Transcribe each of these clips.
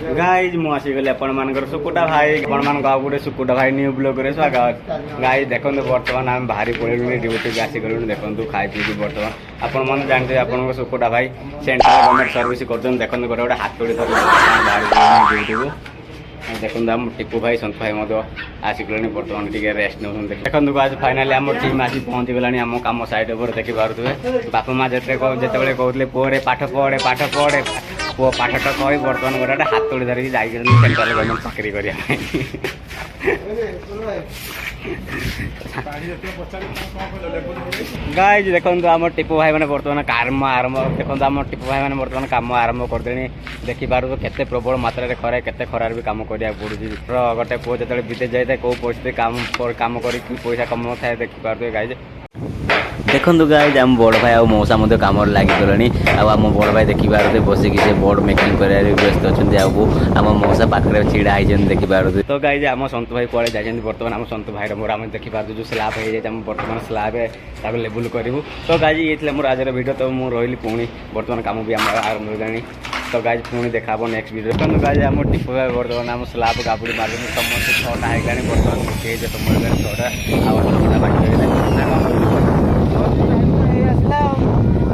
Guys मु आसीगली आपण सुकुटा भाई आपण गोटे सुकुटा भाई न्यू ब्लॉग रे स्वागत। गाइज देखो बर्तमान आम बाहरी पड़े ड्यूटी भी आसिगलु देखो खाई पी बर्तमान आपण मैंने जानते आप सुकुटा भाई सेंट्रल गवर्नमेंट सर्विस कर देखो गोटे गोटे हाथोड़ी धर बाहर ड्यूटी को देखो आम टिपू भाई सन्तु भाई आसिगले बर्तमान टे रेस्ट नौ देखो आज फाइनाली आम टीम आसी पहुँची गला आम कम साइड उपर देखी पारे बापा माँ जिते कहते पुओरे पाठ पढ़े पुओ पाठ तो कही बर्तमान गोटे हाथोड़ी धरिकी सेंट्रल गवर्नमेंट चाकरी करने गाइज देखो आम टिपू भाई मैंने बर्तमान काम आरंभ देखो आम टिपू भाई मैंने बर्तमान काम आरंभ करदे देखिपार केते प्रबल मात्रा खरा केते खरार भी काम करा पड़ू गोटे पुओ जो विदेश जाए कौ परिस्थिति काम कर पैसा कम था देखिपारे गाइज देखो गाइज आम बड़ भाई और मौसा कम लगिगले आम बड़ भाई देखिपारे बसिक से बोर्ड मेकिंग कर व्यस्त अच्छा आम मौसा पाखे छिड़ा होती देखिपारे तो गाइज आम सन्तु भाई कड़े जाए बर्तमान आम सन्तु भाई मोर आम देखिपारे जो स्लाब हो जाए बर्तमान स्लाब लेवल करूँ तो गाइज ये मोर आज वीडियो तो मुझे रही पुणी बर्तमान कम भी आम आरंभ होगा तो गाइज पुणी देखा नेक्स्ट वीडियो देखो गाइज आम टिपू भाई बर्तमान आम स्लाब गाबुड़ी मार समस्त 6टा होगा बर्तमान गोटे समय 6टा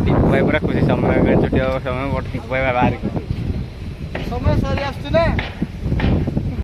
टिपू भाई पूरा खुशी समय छुट्टी समय टिपू भाई बाहर समय सरी आसुना